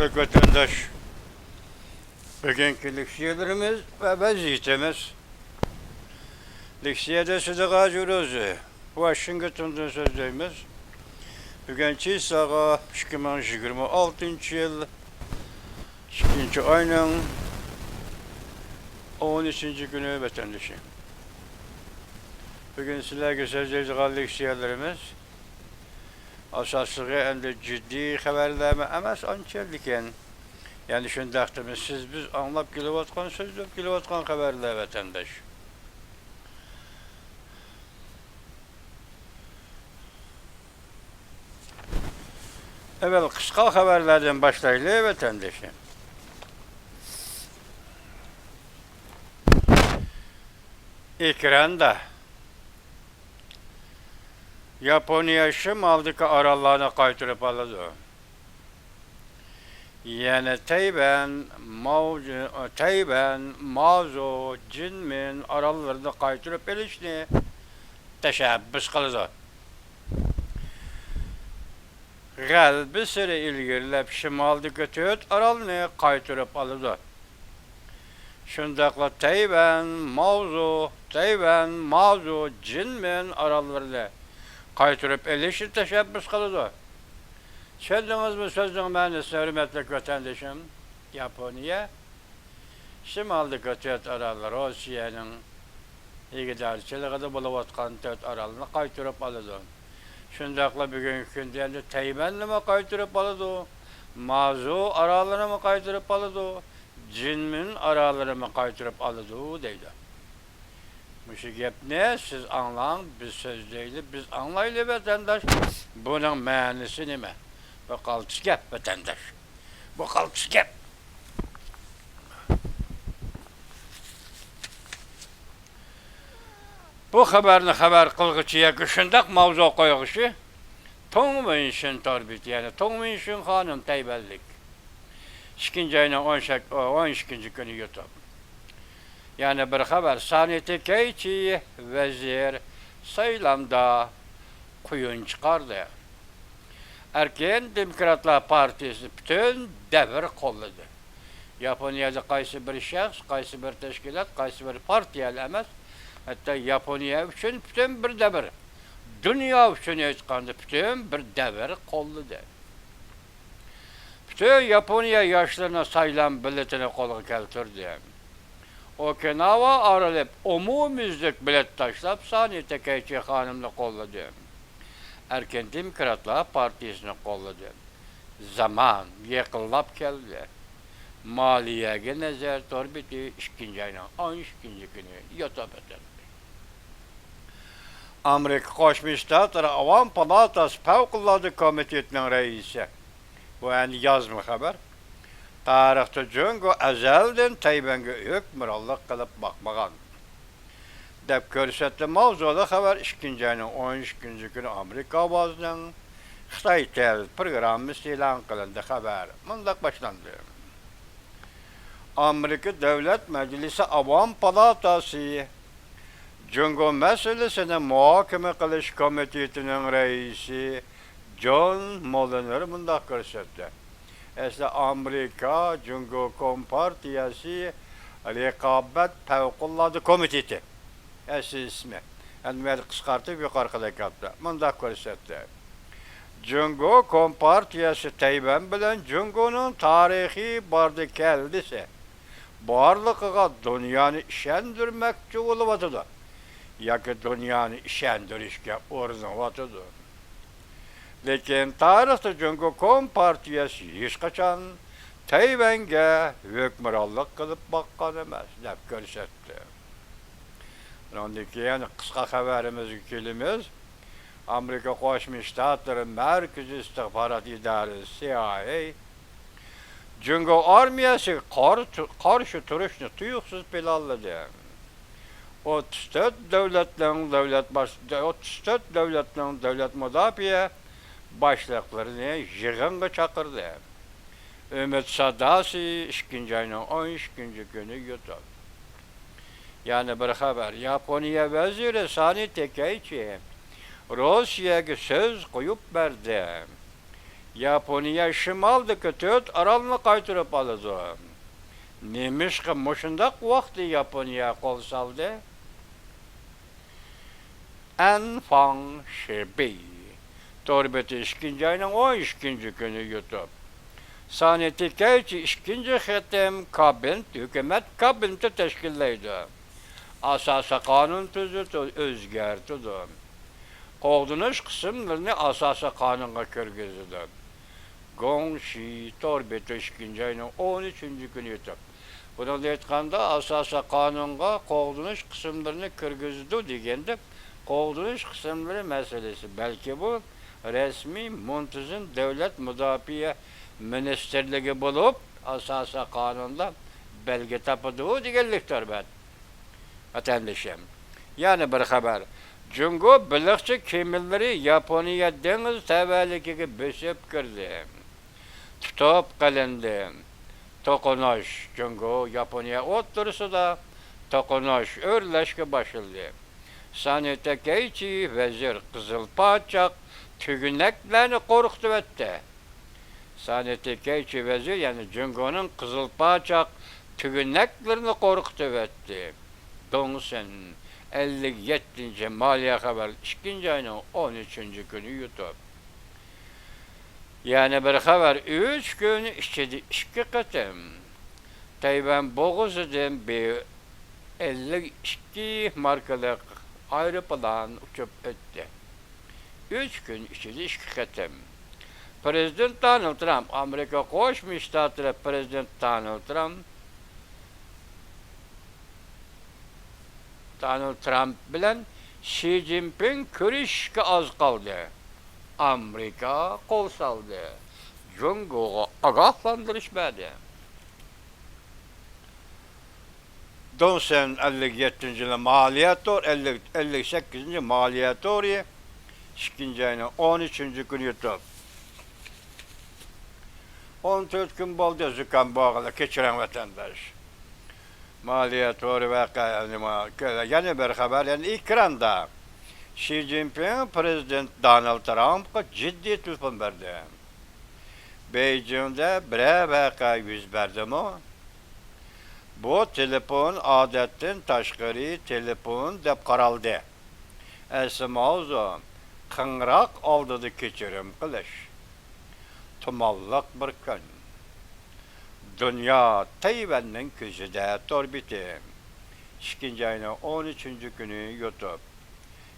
Hürmetli vatandaş, bugünkü liksiyelerimiz ve vaziyetimiz liksiyede sıdığa cürüzü. Washington'dan sözlüğümüz. Bugünkü sağa 2026 yıl 2. ayının 13. günü vatandaşı. Bugün sizlerle sözleyeceğiz liksiyelerimiz. Asaslığı ende ciddi haberleme emas ançerliken. Yani şundaqtımız siz biz anlap kilovatkan sözlük kilovatkan haberler vatandaş. Evvel kısa haberlerden başlayalım vatandaşım. Ekranda Japonya şimaldaki aralarına kaytırıp aldı. Yani Tayvan, Mazo, Jinmin aralarında kaytırıp elişni teşebbüs kıldı. Galbi sıra ilgirilep şimaldaki töt aralını kaytırıp aldı. Şundakla Tayvan, Mazo, Jinmin aralarında kaytırıp elişni teşebbüs kıldı. Sözdünüz mü sözün mühendisine hürmetli vatandaşım, Japonya, şimaldaki töt aralar Rusya'nın iqtidarçılığında buluvatkan töt aralını kaytırıp aldı. Şundakla bugünkü günde Tayvan'ı mı kaytırıp aldı, Mazo aralarını mı kaytırıp aldı, Jinmin aralarını mı kaytırıp aldı deydi. Bu gep ne? Siz anlayın, biz söz değil, biz anlaylı vatandaş. Bunun manisi ne mi? Bu kalçı gep vatandaş. Bu kalçı gep. Bu haberini haber kılgıçıya güçündak mavzu koyuşu. Tongminşin torbit yani Tongminşin hanım Tayvanlık. 2. ayının 12. günü YouTube. Yani bir haber saniyeti keyçi vezir sayılamda kuyun çıkardı. Erken Demokratlar Partisi bütün devir kolladı. Japonya'da kaysi bir şahs, kaysi bir teşkilat, kaysi bir partiye emas. Hatta Japonya için bütün bir devir. Dünya için çıkandı bütün bir devir kolladı. Bütün Japonya yaşlarına sayılan biletini kolu keltirdi. Okinawa aralip umumizlik bilet taşlap sani tekeyçi hanımla kolladı. Erken Demokratlar Partisi'ni kolladı. Zaman yakınlap geldi. Maliyege nazar torbiti 2. ayının 12. günü yatap edildi. Amerika Koşmuş Ştatları Avam Palatası Fevkalade Komitetinin reisi. Bu yani yazma haber. Tarihte çünkü ezelden Tayvan'a hükmürallık kılıp bakmagan. Dep körsetli mavzulu haber 2. ayının 13. günü Amerika avazının Xitay televiz programı ilan kılındı haber. Mundak başlandı. Amerika Devlet Meclisi Avam Palatası Cungo meselesini muhakeme kılış komitetinin reisi John Mulliner mundak körsetti. Esna Amerika Cungo Kompartiyası Rekabet Fevkalade Komiteti. İsmi. Yani kıskartıp yukarıda kaptı. Mundak körsetti. Cungo Kompartiyası Tayvan bilen Cungo'nun tarihi bardı keldisi. Barlıqıga dünyanı işendirmekçi oluvatıdı. Yaki dünyanı işendirişke orzuvatıdı. Lekin tarihte Cungo Kompartiyası hiç kaçan Tayvan'a hükmürallık kılıp bakkan emas, dep körsetti. Ondaki yani kısa haberimiz kelimiz Amerika Koşmuş Ştatları Merkezi İstihbarat İdaresi CIA Cungo armiyası karşı turuşunu tuyuksuz planladı. 34 devletlerin devlet müdafiye başlıklarını yığınga çakırdı. Ümit Sadasi 2. ayının 13. günü YouTube. Yani bir haber. Japonya veziri Sani Tekeiçi Rusya'ya söz koyup verdi. Yaponiya şimaldaki 4 aralını qaytırıp alıdı. Nemiş ki muşundaq vaqti Yaponiya qol saldı. Enfang Şebi. Torbeti 2. ayının 12. günü yutup. Saneti kayçı 2. xetem kabint, hükümet kabinti teşkilleydi. Asası kanun tüzü özgertidi. Qoğdunuş kısımlarını asası kanunga kirgizdi. Gongşi torbeti 2. ayının 13. günü yutup. Bunu deytkanda asası kanunga qoğdunuş kısımlarını kirgizdi degende qoğdunuş kısımları meselesi. Belki bu resmi muntazın devlet müdafiye ministerligi bulup asasa kanunda belge tapıdığı digelliktir ben. Vatandaşım. Yani bir haber. Cungo bilikçi kimilleri Yaponiya deniz tevellikiga besip kirdi. Tutup kalindi. Tokunuş. Cungo Yaponiya oturusu da tokunuş örleşke başladı. Sanitekeyçi vezir Kızılpaçak tügüneklerini korktu etti. Sanitekeyçi vezir yani Cungo'nun Kızılpaçak tügüneklerini korktu etti. Donsen 57. Maliye haber 2. ayının 13. günü yutup. Yani bir haber 3 gün 2 katım. Tayvan boğuzudan bir 52 markalık aeroplan uçup öttü. 3 gün içinde 2 katım. Prezident Donald Trump, Amerika Koşmuş Ştatları Prezident Donald Trump bilen Xi Jinping körüşke az kaldı. Amerika kol saldı. Cungo'ya agahlandırışmadı. Donsen 57. maliyator, 58. maliyatori 2. ayının 13. günü yutup. 14 gün boldu zükam bağlı keçiren vatandaş. Maliyatori vakayı yani bir haber yani ekranda Xi Jinping Prezident Donald Trump'a ciddi telefon verdi. Beijing'de bir vaka yüz verdi mi? Bu telefon adetten taşqari telefon deb qaraldı. Esmauzu qıngraq oldıdı keçirim qilish. Tumallaq bir kun. Dünya Tayvan'ın közüde torbiti. 2. ayının 13. günü yutup.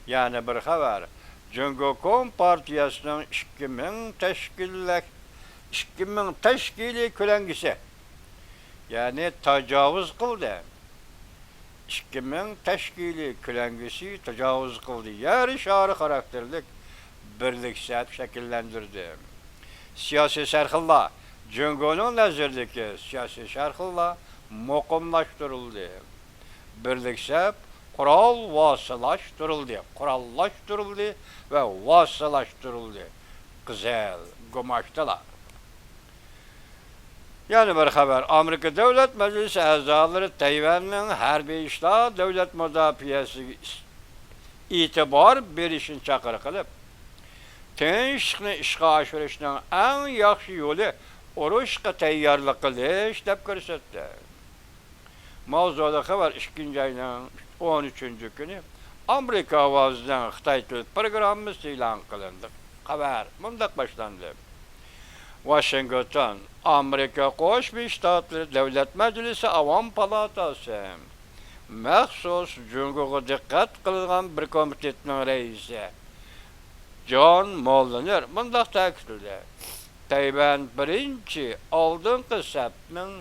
Yani bir haber. Cungo Partiyasının 2000 teşkili külengisi. Yani tecavüz kıldı. 2000 teşkili külengisi tecavüz kıldı. Yarı şarı karakterlik birliksel şekillendirdi. Siyasi şerhilla, Cungo'nun nazırdaki siyasi şerhilla mukumlaştırıldı. Birliksel kural vasılaştırıldı ve vasılaştırıldı. Güzel, kumaştılar. Yani bir haber, Amerika Devlet Meclisi azaları Tayvan'ın harbiy işler devlet müdafiyesi itibar berişini çağrı kılıp, tinchlikni ishga oshirishning eng yaxshi yo'li urushga tayyorlik qilish deb ko'rsatdi. Mavzuda xabar 2. ayning 13. kuni Amerika ovozidan Xitoy til programmasi e'lon qilindi. Xabar bunday boshlandi. Washington, Amerika Qo'shma Shtatlar Davlat Majlisi Avom palatasi maxsus Jungoga diqqat qilgan bir komitetning raisi John Mulliner bunday ta'kidladi. Tayvan birinchi oldingi safning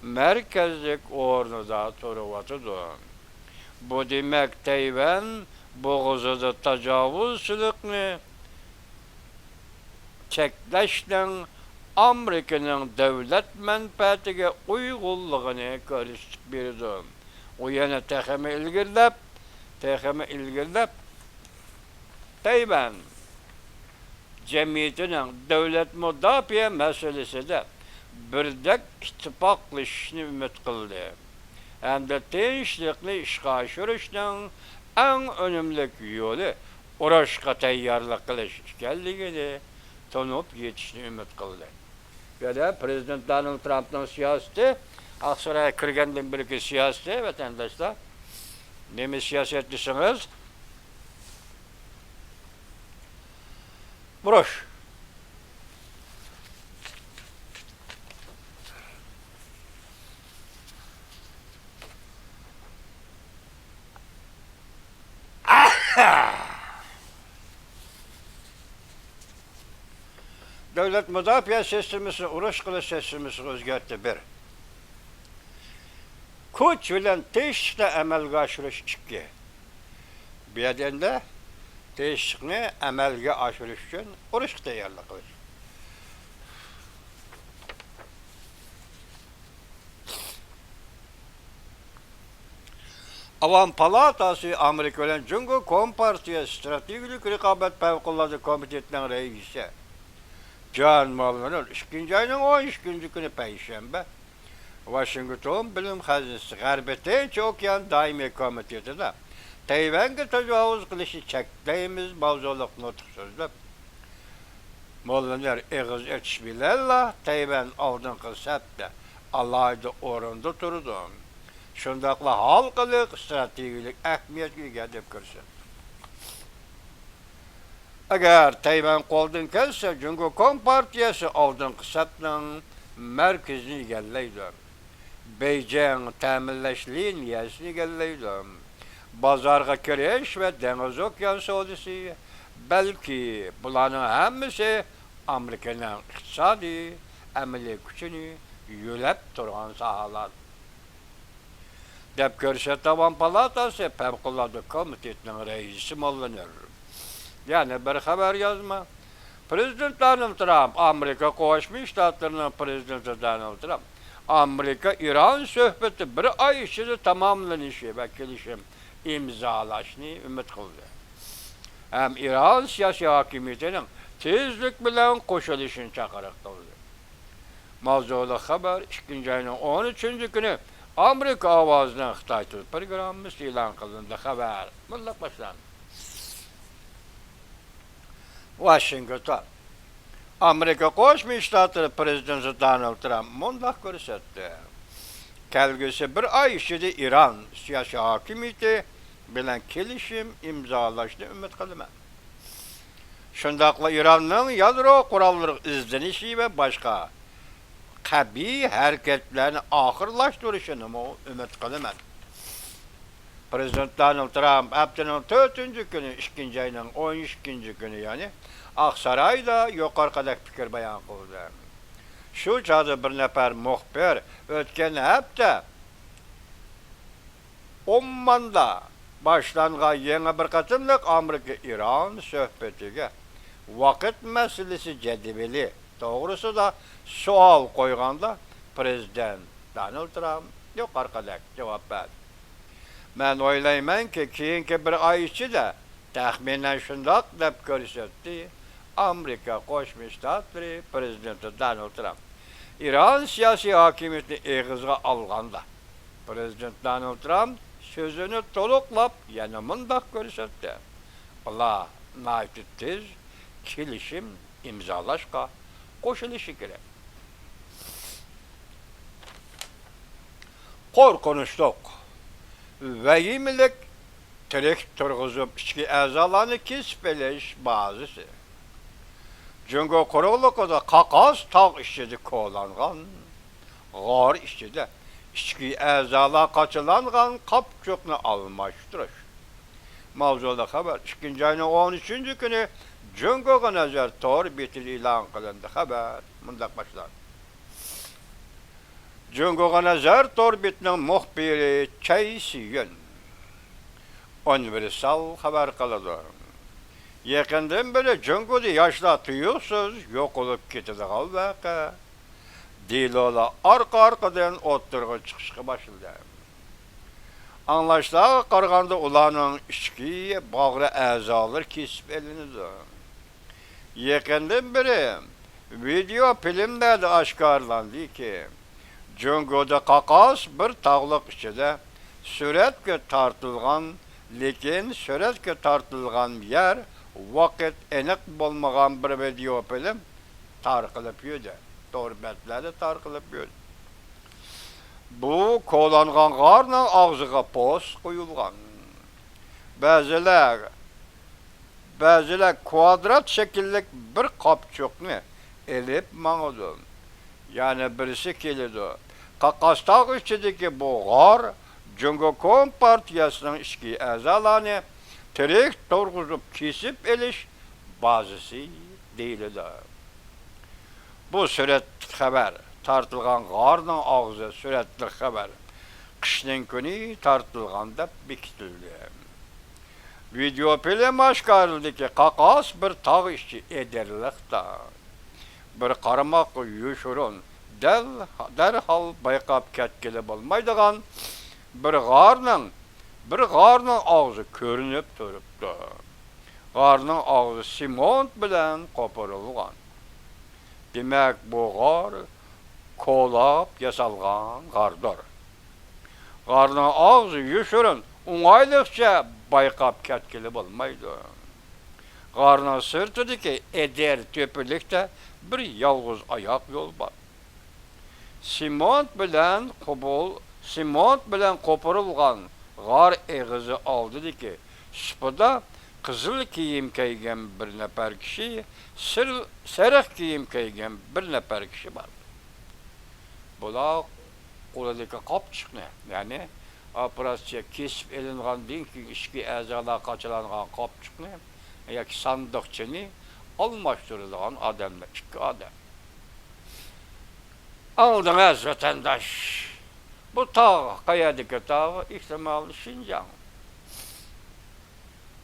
markazlik o'rnida turibdi. Bu demak Tayvan bo'g'izida tajovuzchilikni cheklashning Amerika'nın devlet menfaatiga uyg'unligini ko'rsatib berdi. U yana texmi ilgirlab Tayvan jamiyatining davlat mudofaa masalasida birdek ittifoqlashishni umid qildi. Hamda tinchlikni ishga oshirishning eng unumli yo'li urushga tayyorlik qilish ekanligini to'nib yetishni umid qildi. Böyle Prezident Donald Trump'ın siyaseti, Aksaray'a kirgandan biriki siyaseti, vatandaşlar. Nemi siyasetlisiniz? Buruş. Devlet müdafaa sistemimizni, urush qilish sistemimizni o'zgartdi bir. Kuch bilan teshikni amalga oshirish ikki. Bu yerda teshikni amalga oshirish uchun urushga tayyorlik qilish. Avam Palatası Amerika bilan Jungo Kompartiya Strategik Raqobat Favqulodda Komitetining raisi John Mulvaney 2 ayning 12 kuni payshanba Washington Bilim Xazinasi G'arbiy Tinch okean doimiy komitetida Tayvanga tajovuz qilishni cheklaymiz mavzuliq nutq so'zlab Mulvaney eg'iz etish bilan Tayvan oldingi safda alohida o'rinda turdi. Shundaqla xalqaro strategik ahamiyatga ega deb ko'rsatdi. Agar Tayvan qo'ldan kelsa, Jungo Kompartiyasi oldingi safning markazini egallaydi. Beijing ta'minlash liniyasini egallaydi. Bozorga kirish va dengiz okean savdosi, balki bularning hammasi Amerikaning iqtisodiy amaliy kuchini yo'lab turgan sohalar. Deb ko'rsatdi Avam Palatası Favqulodda Komitetining raisi Mulvaney. Yani bir xabar yozma. Prezident Donald Trump, Amerika Qo'shma Shtatlarining prezidenti Donald Trump, Amerika-İran suhbati bir oy ichida tamomlanishi va kelishim imzolashni umid qildi. Ham İran siyosiy hokimiyatining tezlik bilan qo'shilishini chaqiriq qildi. Mavzuli xabar 2 ayning 13 kuni Amerika ovozining Xitoy til programmasi e'lon qilindi. Xabar bunday boshlandi. Washington Amerika Qo'shma Shtatlari prezidenti Donald Trump mundaq ko'rsatdi. Kelgusi bir oy ichida İran siyosiy hokimiyati bilan kelishim imzolashni umid qilaman. Shundaqla İranning yadro qurollari izlanishi va boshqa qabiy harakatlarni oxirlashtirishini umid qilaman. Prezident Donald Trump haftaning 4-kuni 2 ayning 12-kuni ya'ni Aksarayda yuqoridagi fikr bayon qildi. Shu chog'da bir nafar muxbir o'tgan hafta Ommanda boshlangan yangi bir qatimliq Amerika-İran suhbatiga vaqt masalasi jadvali to'g'risida savol qo'yganda Prezident Donald Trump yuqoridagi javob berdi. Men o'ylaymanki, keyingi bir oy ichida taxminan shundoq deb ko'rsatdi Amerika Qo'shma Shtatlari prezidenti Donald Trump. İran siyosiy hokimiyatini eg'izga olganda Prezident Donald Trump so'zini to'liqlab yana mundaq ko'rsatdi. Ular nayt tez kelishim imzolashga qo'shilishi kerak. Qo'rqinchliq vahimlik tirik turg'izib ichki a'zolarni kesib olish ba'zisi. Jungo quruqligida qaqos tog' ichida qo'llangan, g'or ichida ichki a'zolar qochilangan qopchoqni almashtirish. Mavzuli xabar 2 ayning 13 kuni Jungoga nazar tor betil e'lon qilindi. Xabar mundaq boshlandi. Jungoga nazar tor betining muxbiri Chai Siyun Universal xabar qiladi. Yaqindan beri Jungoda yoshlar tuyuqsiz yo'q bo'lib ketadigan voqea. Dilolar orqa-orqadan o'ttirg'i chiqishga boshladi. Anlaşlarga qaraganda ularning ichki bog'ri a'zolari kesib olinadi. Yaqindan beri video filmlarda oshkorlandiki, Jungoda qaqos bir tog'liq ichida suratga tortilgan, lekin suratga tortilgan yer vakit enik bolmagan bir video film tarqılıp yödü. Doğru betlerde tarqılıp yödü. Bu kolangan garның ağzıga pos koyulgan. Bəziler kvadrat şekillik bir kapçukni elip maňydy. Yani birisi kelidi. Kakastaq içindeki bu gar Cumhuriyet Kompartiyasının işki əzalarını tirik torguzup kesip eliş bazısı deyildi. Bu süretlik haber tartılgan garның ağzı süretlik haber kışın günü tartılganda bikitildi. Video film aşkarıldı ki kakas bir tağ işçi ederlik da bir qaramaq yuşurun derhal bayqap ketkili bolmaydıgan bir garның ağzı körünüp durupdu. Garның ağzı simont bilen koparılgan. Demek bu gar kolap yasalgan gardır. Garның ağzı yuşurun uňaýlykça bayqap ketkili bolmaydı. Garның sırtıdaki eder töpülükte bir yalğız ayak yol var. Simont bilen koparılgan gar eğizi aldı ki sıpıda kızıl kiyim kiygen bir nefer kişi, serih kiyim kiygen bir nefer kişi var. Bula oladaki kapçık ne? Yani operasiya kesip elingan din ki işki əzalar kaçılangan kapçık ne? Yaki sandıkçını almaştırılan adamlar, iki adam. Aldınız vatandaş. Bu tağ, kayadaki tağ ihtimalı Şincan.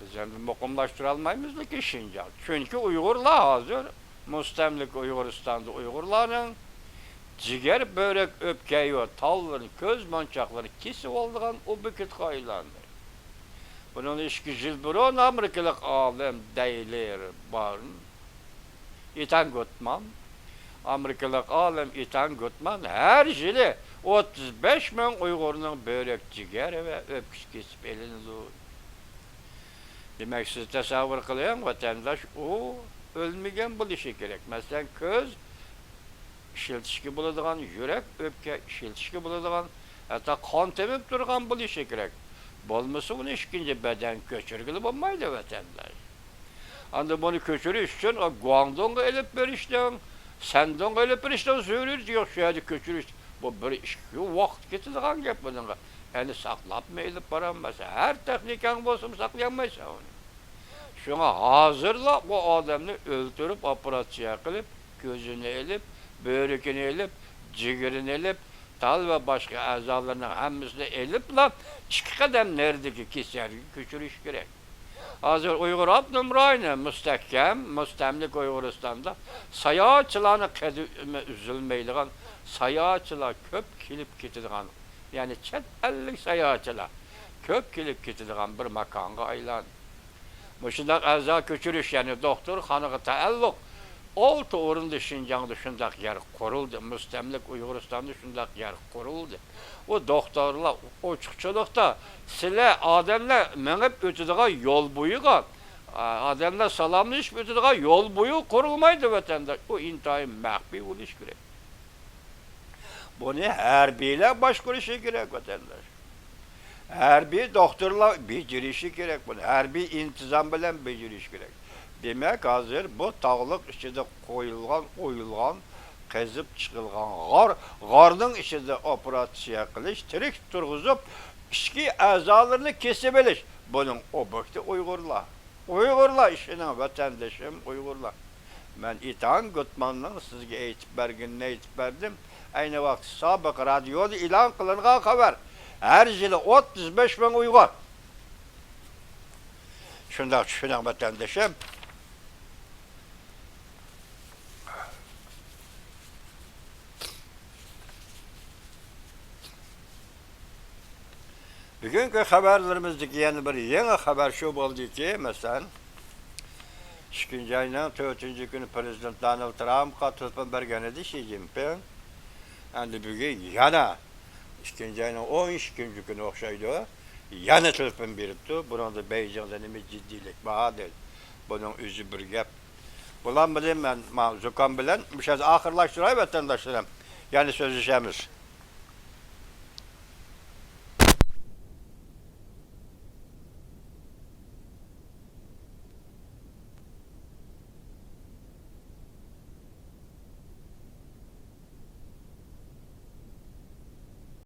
Biz şimdi mukumlaştıralmayız ki Şincan. Çünkü Uygurlar hazır, Müstemlik Uyguristan'da Uygurların ciger, börek, öpkeyi, talları, köz mançakları kesip olduğun o büküt kayılandır. Bunun işki jilburon Amerikalık alem deyler barın. İtan Gutman. Amerikalık alem İtan Gutman her jili 35 bin Uygur'un börek ciger ve öpküş kesip elini. Demek siz tasavvur kılayan vatandaş o ölmegen bu işi gerek. Mesela köz şiltişki buladigan, yürek, öpke şiltişki buladigan, hatta kan temip durgan bu işi gerek. Bolmasa bunu işkince beden köçürgülü bolmaydı vatandaş. Anda bunu köçürüş için Guangdong'a elip verişten, Shandong'a elip verişten söylüyoruz yok şu yerde köçürüş. Bu bir işki vakt getirdiğin gep bunun. Yani saklap mı elip varanmasa, her tekniken bolsun saklayamaysa onu. Şuna hazırla bu adamını öldürüp operasiya kılıp, gözünü elip, börekini elip, ciğerini elip, tal ve başka azalarının hemmisini elip la iki kadem neredeki keser küçülüş gerek. Hazır Uygur Abdülmüray'ın müstemlik Uyguristan'da sayaçılarını üzülmeyliğen sayaçılar köp kilip getirdiğen yani çet ellik sayaçılar köp kilip getirdiğen bir makanga aylan. Bu şundak azal küçülüş yani doktor hanığı taalluk 6 orunda Şinjan'da şundak yer kuruldu. Müstemlik Uyguristan'da şundak yer kuruldu. O doktorlar, o çıkçılıkta sile adamlar menip ötüdüğü yol boyuğa, adamlar salamlayış ötüdüğü yol boyu kurulmaydı vatandaş. O intihayı mahbi oluş gerek. Bunu herbiyle başkuruşu gerek vatandaş. Herbi doktorlar becerişi gerek bunu. Herbi intizam bilen beceriş gerek. Demek hazır bu tağlık içinde oyulgan, kezip çıkılgan garның içinde operasiya kılış, tirik turguzup, işki azalarını kesebeliş. Bunun objekti Uygurlar. Uygurlar işinin vatandaşım Uygurlar. Ben İtan Gutman'ın sizge eğitip berginine eğitip verdim. Aynı vakit sabık radyoda ilan kılıngan haber. Her yılı 35 bin Uygur. Şundan vatandaşım. Bugünkü haberlerimizdeki yeni bir yeni haber şu oldu ki mesela 2. ayının 4. günü Prezident Donald Trump katılıp bergen edi Xi Jinping. Endi bugün yana 2. ayının 12. günü okşaydı. Yana tılıpın beripdi. Bunda Beijing'de nime ciddilik var değil. bunun üzü bir gep. Bulan bilen ben Zukam bilen bir şey ahırlaştırayım vatandaşlarım. Yani sözleşemiz.